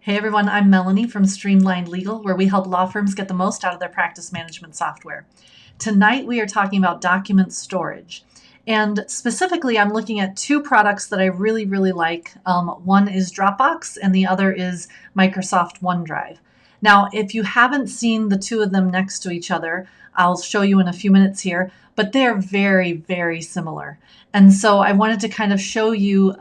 Hey everyone, I'm Melanie from Streamlined Legal, where we help law firms get the most out of their practice management software. Tonight we are talking about document storage. And specifically, I'm looking at two products that I really like. One is Dropbox and the other is Microsoft OneDrive. Now, if you haven't seen the two of them next to each other, I'll show you in a few minutes here, but they're very similar. And so I wanted to kind of show you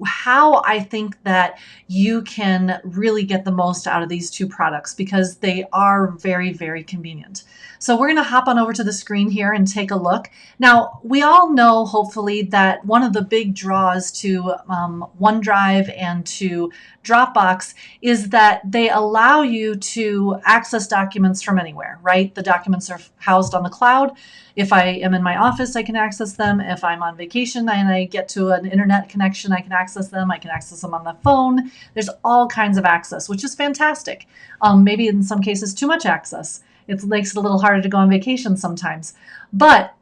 how I think that you can really get the most out of these two products because they are very convenient. So we're going to hop on over to the screen here and take a look. Now, we all know, hopefully, that one of the big draws to OneDrive and to Dropbox is that they allow you to access documents from anywhere, right? The documents are housed on the cloud. If I am in my office, I can access them. If I'm on vacation and I get to an internet connection, I can access them. I can access them on the phone. There's all kinds of access, which is fantastic. Maybe in some cases, too much access. It makes it a little harder to go on vacation sometimes. But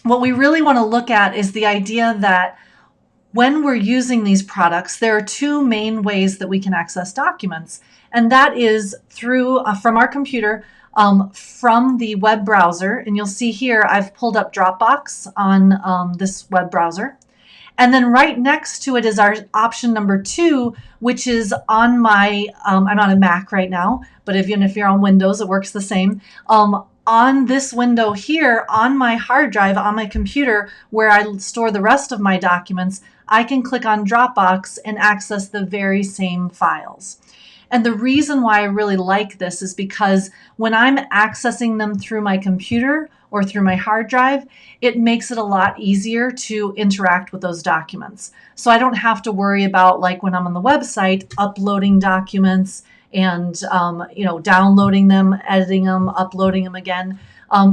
what we really want to look at is the idea that when we're using these products, there are two main ways that we can access documents, and that is through from our computer, from the web browser. And you'll see here I've pulled up Dropbox on this web browser. And then right next to it is our option number 2, which is on my, I'm on a Mac right now, but even if you're on Windows, it works the same. On this window here, on my hard drive, on my computer, where I store the rest of my documents, I can click on Dropbox and access the very same files. And the reason why I really like this is because when I'm accessing them through my computer or through my hard drive, it makes it a lot easier to interact with those documents. So I don't have to worry about, like when I'm on the website, uploading documents and downloading them, editing them, uploading them again.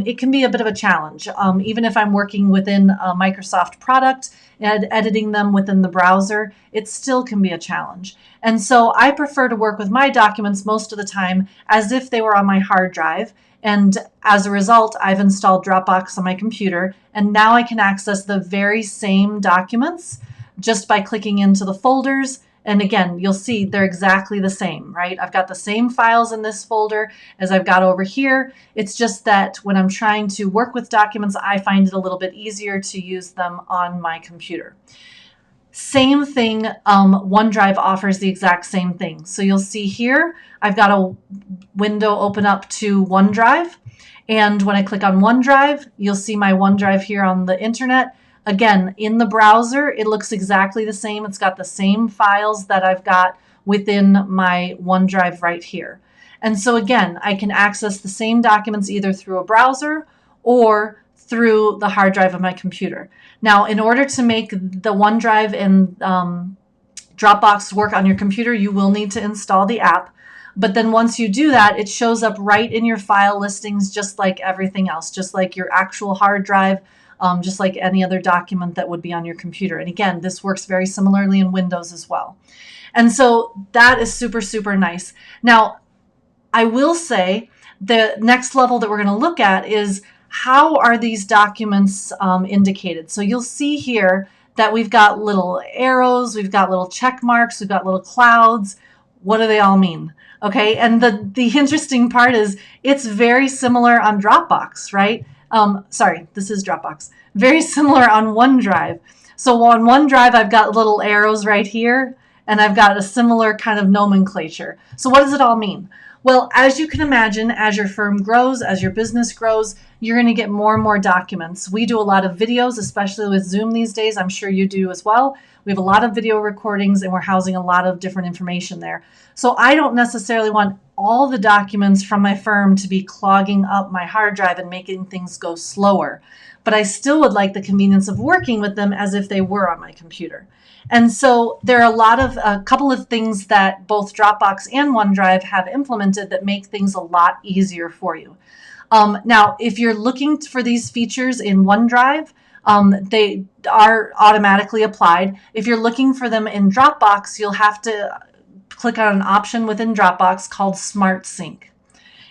It can be a bit of a challenge. Even if I'm working within a Microsoft product and editing them within the browser, it still can be a challenge. And so I prefer to work with my documents most of the time as if they were on my hard drive. And as a result, I've installed Dropbox on my computer, and now I can access the very same documents just by clicking into the folders. And again, you'll see they're exactly the same, right? I've got the same files in this folder as I've got over here. It's just that when I'm trying to work with documents, I find it a little bit easier to use them on my computer. Same thing, OneDrive offers the exact same thing. So you'll see here, I've got a window open up to OneDrive. And when I click on OneDrive, you'll see my OneDrive here on the internet. Again, in the browser, it looks exactly the same. It's got the same files that I've got within my OneDrive right here. And so again, I can access the same documents either through a browser or through the hard drive of my computer. Now, in order to make the OneDrive and Dropbox work on your computer, you will need to install the app. But then once you do that, it shows up right in your file listings, just like everything else, just like your actual hard drive, just like any other document that would be on your computer. And again, this works very similarly in Windows as well. And so that is super nice. Now, I will say the next level that we're going to look at is how are these documents indicated. So you'll see here that we've got little arrows, we've got little check marks, we've got little clouds. What do they all mean? Okay, and the interesting part is it's very similar on Dropbox, right? Sorry, this is Dropbox. Very similar on OneDrive. So on OneDrive, I've got little arrows right here, and I've got a similar kind of nomenclature. So what does it all mean? Well, as you can imagine, as your firm grows, as your business grows, you're going to get more and more documents. We do a lot of videos, especially with Zoom these days. I'm sure you do as well. We have a lot of video recordings, and we're housing a lot of different information there. So I don't necessarily want all the documents from my firm to be clogging up my hard drive and making things go slower. But I still would like the convenience of working with them as if they were on my computer. And so there are a couple of things that both Dropbox and OneDrive have implemented that make things a lot easier for you. Now, if you're looking for these features in OneDrive, they are automatically applied. If you're looking for them in Dropbox, you'll have to click on an option within Dropbox called Smart Sync.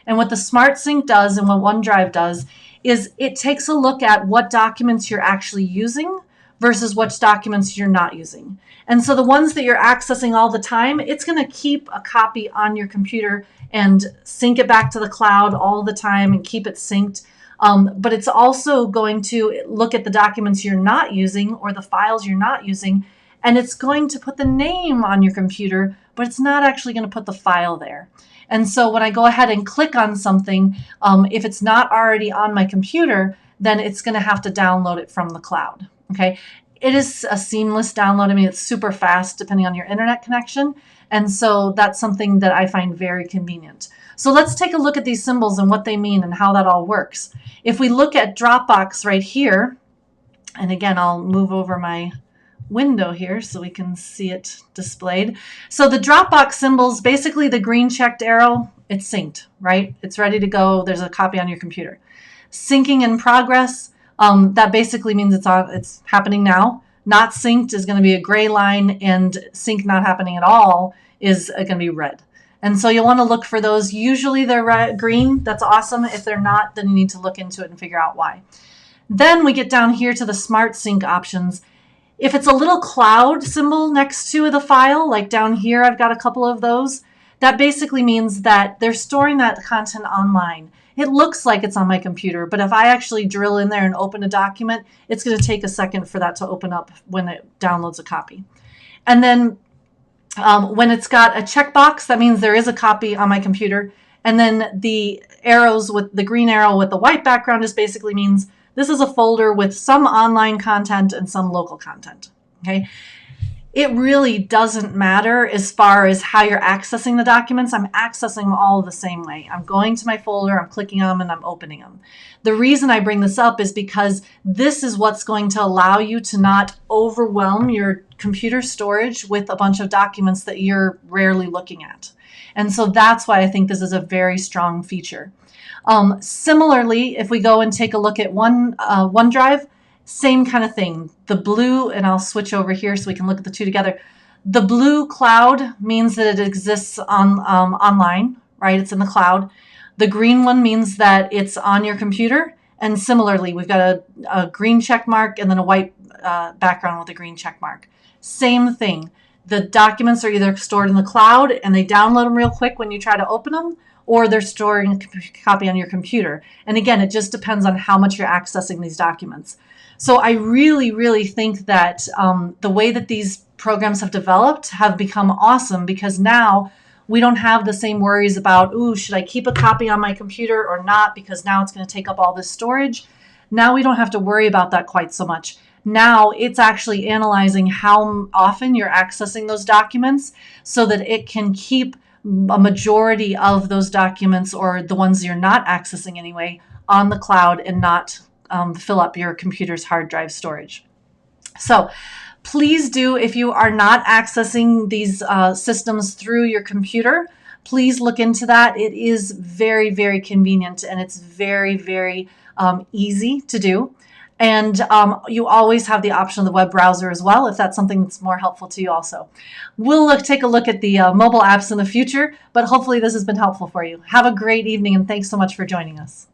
And what the Smart Sync does and what OneDrive does is it takes a look at what documents you're actually using versus which documents you're not using. And so the ones that you're accessing all the time, it's going to keep a copy on your computer and sync it back to the cloud all the time and keep it synced. But it's also going to look at the documents you're not using or the files you're not using, and it's going to put the name on your computer, but it's not actually going to put the file there. And so when I go ahead and click on something, if it's not already on my computer, then it's going to have to download it from the cloud. Okay. It is a seamless download. I mean, it's super fast depending on your internet connection. And so that's something that I find very convenient. So let's take a look at these symbols and what they mean and how that all works. If we look at Dropbox right here, and again, I'll move over my window here so we can see it displayed. So the Dropbox symbols, basically the green checked arrow, it's synced, right? It's ready to go. There's a copy on your computer. Syncing in progress, that basically means it's happening now. Not synced is going to be a gray line, and sync not happening at all is going to be red. And so you'll want to look for those. Usually they're green. That's awesome. If they're not, then you need to look into it and figure out why. Then we get down here to the Smart Sync options. If it's a little cloud symbol next to the file, like down here, I've got a couple of those, that basically means that they're storing that content online. It looks like it's on my computer, but if I actually drill in there and open a document, it's going to take a second for that to open up when it downloads a copy. And then when it's got a checkbox, that means there is a copy on my computer. And then the arrows with the green arrow with the white background just basically means this is a folder with some online content and some local content. Okay. It really doesn't matter as far as how you're accessing the documents. I'm accessing them all the same way. I'm going to my folder, I'm clicking on them, and I'm opening them. The reason I bring this up is because this is what's going to allow you to not overwhelm your computer storage with a bunch of documents that you're rarely looking at. And so that's why I think this is a very strong feature. Similarly, if we go and take a look at OneDrive, same kind of thing. The blue, and I'll switch over here so we can look at the two together. The blue cloud means that it exists online, right? It's in the cloud. The green one means that it's on your computer. And similarly, we've got a green check mark and then a white background with a green check mark. Same thing. The documents are either stored in the cloud and they download them real quick when you try to open them, or they're storing a copy on your computer. And again, it just depends on how much you're accessing these documents. So I really, really think that the way that these programs have developed have become awesome, because now we don't have the same worries about, ooh, should I keep a copy on my computer or not, because now it's going to take up all this storage. Now we don't have to worry about that quite so much. Now it's actually analyzing how often you're accessing those documents so that it can keep a majority of those documents, or the ones you're not accessing anyway, on the cloud and not fill up your computer's hard drive storage. So please do, if you are not accessing these systems through your computer, please look into that. It is very, very convenient, and it's very, very easy to do. And you always have the option of the web browser as well, if that's something that's more helpful to you also. We'll take a look at the mobile apps in the future, but hopefully this has been helpful for you. Have a great evening, and thanks so much for joining us.